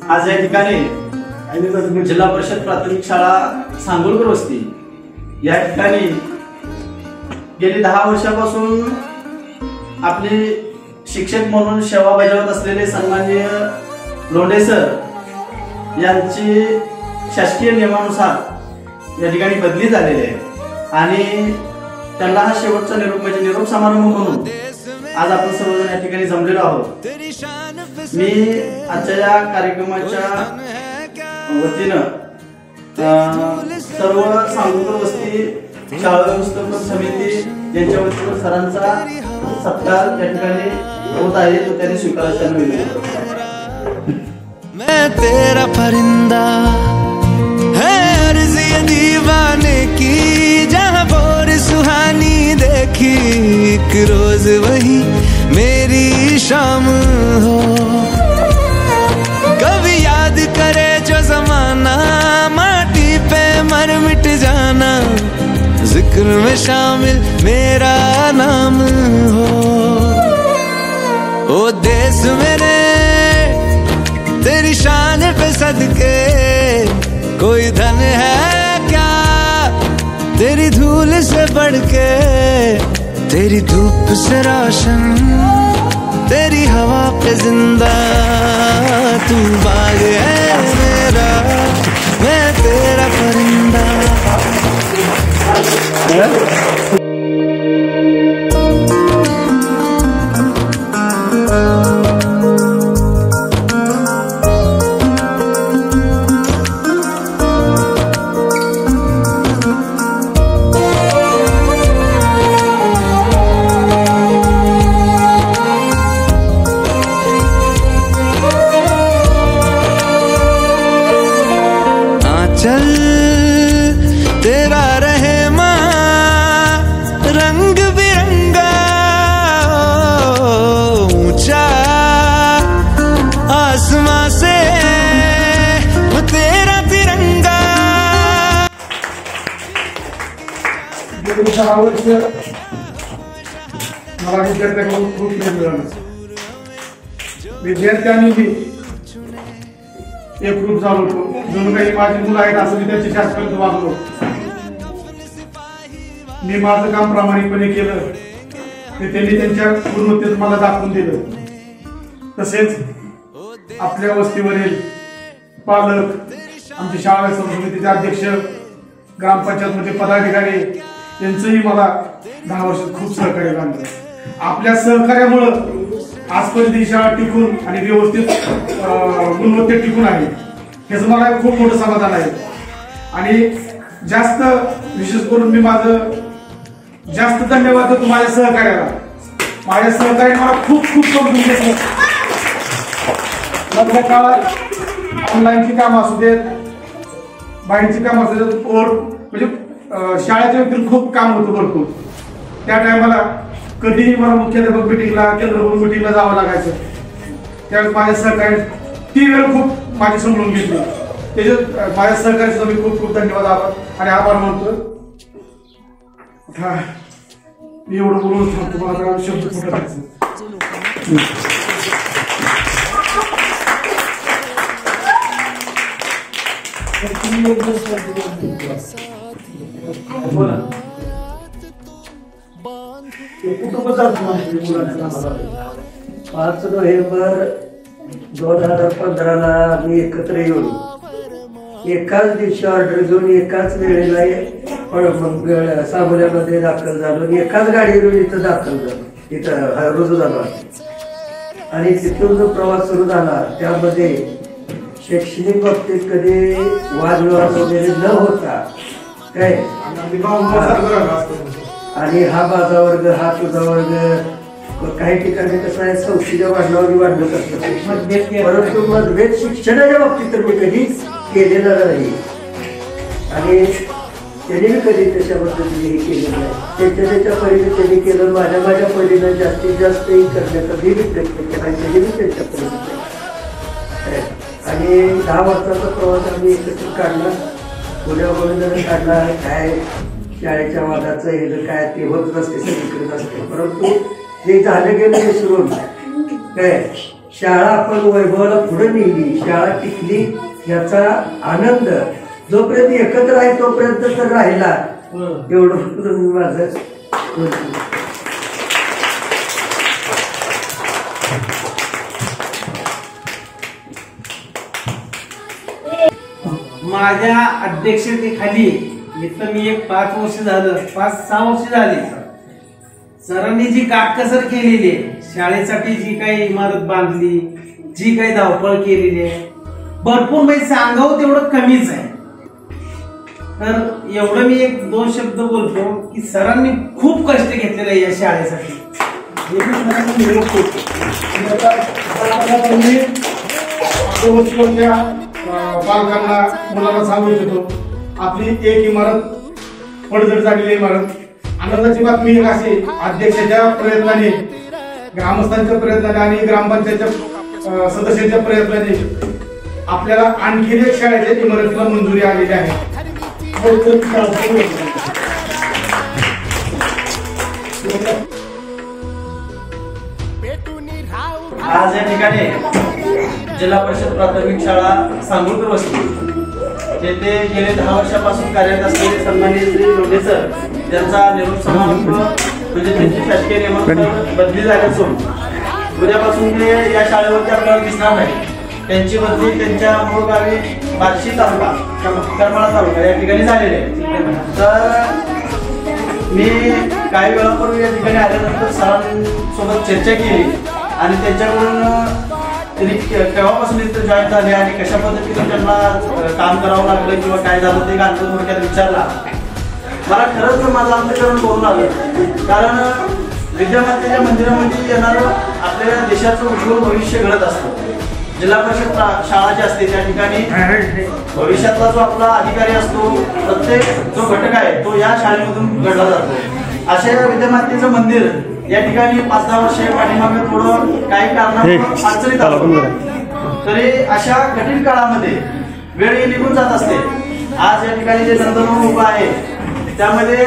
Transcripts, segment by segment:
आज या ठिकाणी जिल्हा परिषद प्राथमिक शाळा सांगोलकर वस्ती या ठिकाणी गेली 10 वर्षापासून आपले शिक्षक म्हणून सेवा बजावत असलेले सन्माननीय लोंढे सर यांची शासकीय नियमानुसार या ठिकाणी बदली झालेली आहे आणि त्यांना हा शेवटचा निरोप म्हणजे निरोप समारंभ म्हणून आज आपण सर्वजण या ठिकाणी जमलेलो आहोत। मी आजच्या या कार्यक्रमाच्या वतीनं सर्व सांगोलकर वस्ती शाळा व्यवस्थापन समिती यांच्या वतीनं सरांचा सत्कार या ठिकाणी होत आहे तो त्यांनी स्वीकारायचा विनंती। मैं तेरा परिंदा है अर्ज़ ये दीवाने की जहाँ बोर सुहानी देखी एक रोज वही मेरी शाम हो। कभी याद करे जो जमाना माटी पे मर मिट जाना जिक्र में शामिल मेरा नाम हो। ओ देश मेरे तेरी शान पे सदके कोई धन है क्या तेरी धूल से बढ़ के तेरी धूप से रोशन तेरी हवा पे जिंदा तू बाग है मेरा मैं तेरा परिंदा। चल तेरा रहे माँ रंग बिरंगा ऊंचा आसमां से वो तेरा तिरंगा। विद्यार्थ्यांनी एक ग्रुप झालो होतो जणू काही माझी मुलं आहेत असं मी त्यांची शासपर्यंत वागलो। मी माझं काम प्रामाणिकपणे केलं ते त्यांनी त्यांच्या पूर्णतेत मला दाखवून दिलं। तसेच आपल्या वस्तीवरील पालक आमचे शाळा समितीचे अध्यक्ष ग्रामपंचायतमध्ये पदाधिकारी यांचंही मला 10 वर्षात खूप सहकार्य लागलं। आपल्या सहकार्यामुळं आजपर्यंत ही शाळा टिकून आणि व्यवस्थित गुणवत्तेत टिकून आहे याचं मला खूप मोठं समाधान आहे। आणि जास्त विशेष करून मी माझं जास्त धन्यवाद देतो माझ्या सहकार्याला। माझ्या सहकार्याने मला खूप खूप समजून घेतलं। मधल्या काळात ऑनलाईनची कामं असू देत बाहेरची कामं असू देत म्हणजे शाळेच्या व्यतिरिक्त खूप काम होतं भरपूर। त्या टायमाला कधीही मला मुख्याध्यापक मिटिंगला केंद्रभूमी मिटिंगला जावं लागायचं। त्यावेळेस माझ्या सहकारी ती वेळ खूप माझी समजून घेतली। त्याच्यात माझ्या सहकार्याचा मी खूप खूप धन्यवाद आणि आभार मानतो। मी एवढं बोलून थांबतो मला शब्द कुठं द्यायचं। पाच नोव्हेंबर 2015 आम्ही एकत्र येऊन एकाच दिवशी ऑर्डर घेऊन एकाच वेळेला सांगोल्यामध्ये दाखल झालो आणि एकाच गाडीवरून इथं दाखल झालो इथं रुजू झालो। आणि तिथून जो प्रवास सुरू झाला त्यामध्ये शैक्षणिक बाबतीत कधी वादविवाद वगैरे न होता काय आणि हा माझा वर्ग हा तुझा वर्ग काही ठिकाणी कसं आहे संस्थेच्या वाढण्यावर वाढलं करतात परंतु मतभेद शिक्षणाच्या बाबतीत तर मी कधी केलेला नाही आणि त्यांनी मी कधी त्याच्या पद्धतीने हे केलेलं नाही। त्याच्या परीने त्यांनी केलं माझ्या परीनं जास्तीत जास्त करण्याचा मी प्रयत्न केला आणि त्यांनी मी त्यांच्या परीने आणि 10 वर्षाचा प्रवास आम्ही एकत्र काढला। पुण्यामध्ये काढला काय शाळेच्या वादाचं हे काय ते होत नसते सगळीकडे असते परंतु हे झालं गेलं विसरून काय शाळा आपण वैभवाला पुढे नेली, शाळा टिकली याचा आनंद जोपर्यंत एकत्र आहे तोपर्यंत तर राहिला. एवढं मी माझं बोलतो. माझ्या अध्यक्षतेखाली इथं मी एक 5 वर्ष झालं, 5-6 वर्ष झाली. सरांनी जी काटकसर केलेली आहे, शाळेसाठी जी काही इमारत बांधली, जी काही धावपळ केलेली आहे, भरपूर म्हणजे सांगावं तेवढं कमीच आहे. तर एवढं मी 1-2 शब्द बोलतो की सरांनी खूप कष्ट घेतलेले आहे या शाळेसाठी. पालकांना मुलांना सांगू इच्छितो, आपली एक इमारत पडझड झालेली इमारत. आनंदाची बातमी एक अशी, अध्यक्षाच्या प्रयत्नाने, ग्रामस्थांच्या प्रयत्नाने आणि ग्रामपंचायतच्या सदस्यांच्या प्रयत्नाने आपल्याला आणखी एक शाळेच्या इमारतीला मंजुरी आलेली आहे. आज या ठिकाणी जिल्हा परिषद प्राथमिक शाळा सांगोलकर वस्ती येथे गेले 10 वर्षापासून कार्यरत असलेले सन्माननीय श्री लोढे सर यांचा निरोप समारंभ म्हणजे त्यांची शासकीय नियमानुसार बदली झाली असून उद्यापासून ते या शाळेवरती आपल्याला दिसणार नाही. त्यांची बदली त्यांच्या मूळ गावी बार्शी तालुका करमाळा तालुका या ठिकाणी झालेली आहे. तर मी काही वेळापूर्वी या ठिकाणी आल्यानंतर सरांसोबत चर्चा केली आणि त्यांच्याकडून त्यांनी केव्हापासून इथं जॉईन झाले आणि कशा पद्धतीने त्यांना काम करावं लागलं किंवा काय झालं ते गांधी थोडक्यात विचारला. मला खरंच माझं अंतःकरण बोलून आलं, कारण विद्यामातेच्या मंदिरामध्ये येणारं आपल्या देशाचं उज्ज्वल भविष्य घडत असतं. जिल्हा परिषद शाळा जी असते त्या ठिकाणी भविष्यातला जो आपला अधिकारी असतो, प्रत्येक जो घटक आहे तो या शाळेमधून घडला जातो. अशा या विद्यामातेचं मंदिर या ठिकाणी 5-10 वर्षे पाठीमागे थोडं काही कारणामुळे अडचणीत आलं, तरी अशा कठीण काळामध्ये वेळ निघून जात असते. आज या ठिकाणी जे नंदनवन उभं आहे त्यामध्ये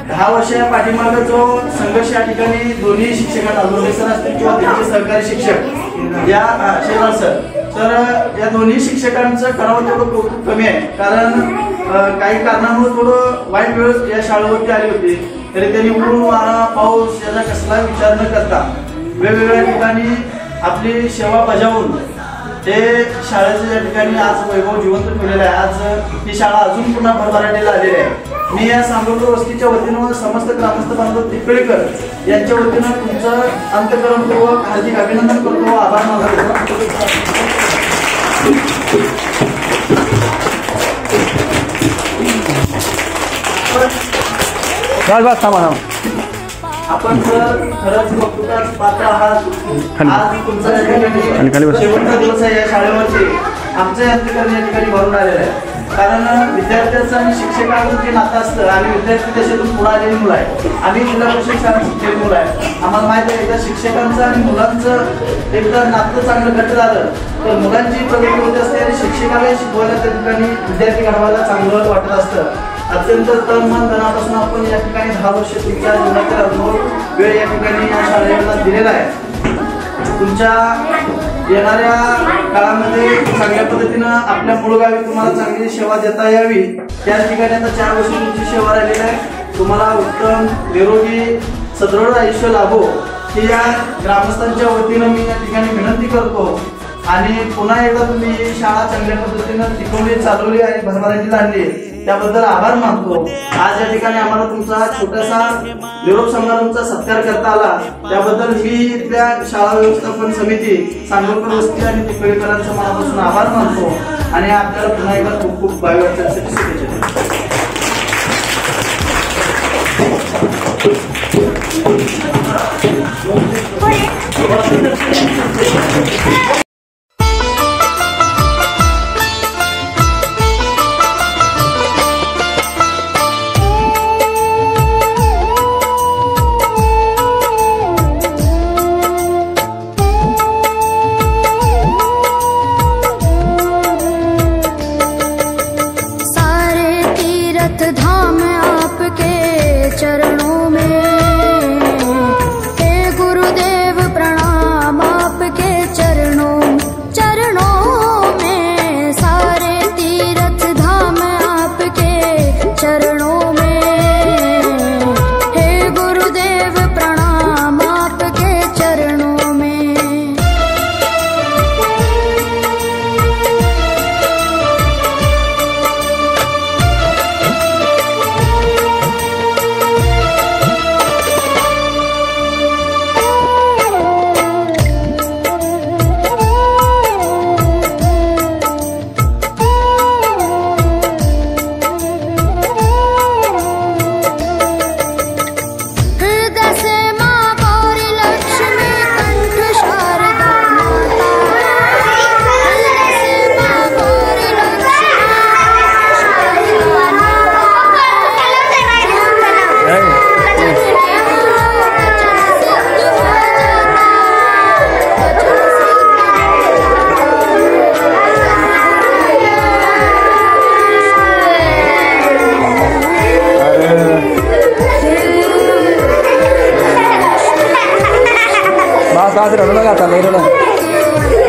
10 वर्षा पाठीमागे जो संघर्ष या ठिकाणी दोन्ही शिक्षकांना, लोढे सर असतील किंवा त्यांचे सहकारी शिक्षक या शेलार सर, तर या दोन्ही शिक्षकांचं करावं तेवढं कौतुक कमी आहे. कारण काही कारणामुळे थोडं वाईट वेळ या शाळेवरती आली होती, तरी त्यांनी ऊन वारा पाऊस याचा कसला विचार न करता वेगवेगळ्या ठिकाणी आपली सेवा बजावून ते शाळेचं या ठिकाणी आज वैभव जिवंत ठेवलेलं आहे. आज ही शाळा अजून पुन्हा भरभराटीला आलेली आहे. मी या सांगोलकर वस्तीच्या वतीनं समस्त ग्रामस्थ बांधव तिकळेकर यांच्या वतीनं तुमचं अंतःकरणपूर्वक हार्दिक अभिनंदन करतो, आभार मानतो. आपण जर खरंच कौतुकास पात्र आहात. आज तुमचा शेवटचा दिवस आहे या शाळेवरती. आमचं अंतःकरण या ठिकाणी भरून आलेलं आहे, कारण विद्यार्थ्यांचं आणि शिक्षकांचं जे नातं असतं आणि विद्यार्थी देशातून पुढे आलेली मुलं आहे. आम्ही जिल्हा परिषद शाळा शिक्षक मुलं आहे. आम्हाला माहिती आहे एकदा शिक्षकांचं आणि मुलांचं एकदा नातं चांगलं घट्ट झालं तर मुलांची प्रगती होत असते आणि शिक्षकाला शिकवायला त्या ठिकाणी विद्यार्थी घडवायला चांगलं वाटत असतं. अत्यंत तन मन धनापासून आपण या ठिकाणी 10 वर्ष तुमच्या जीवनातील अनुभव वेळ या ठिकाणी या शाळेला दिलेला आहे. तुमच्या येणाऱ्या काळामध्ये चांगल्या पद्धतीनं आपल्या मूळ गावी तुम्हाला चांगली सेवा देता यावी, त्याच ठिकाणी आता 4 वर्ष तुमची सेवा राहिलेली आहे. तुम्हाला उत्तम निरोगी सदृढ आयुष्य लाभो ही या ग्रामस्थांच्या वतीनं मी या ठिकाणी विनंती करतो. आणि पुन्हा एकदा तुम्ही ही शाळा चांगल्या पद्धतीनं टिकवली, चालवली आणि भरभराटीला आणली त्याबद्दल आभार मानतो. आज या ठिकाणी आम्हाला तुमचा छोटासा निरोप समारंभचा सत्कार करता आला त्याबद्दल मी इथल्या शाळा व्यवस्थापन समिती, सांगोलकर वस्ती आणि तिकळेकरांचा मनापासून आभार मानतो आणि आपल्याला पुन्हा एकदा खूप खूप 22 वर्षांसाठी शुभेच्छा. चरणों में हे गुरुदेव प्रणाम आपके चरण आज रडू नका आता नाही रडा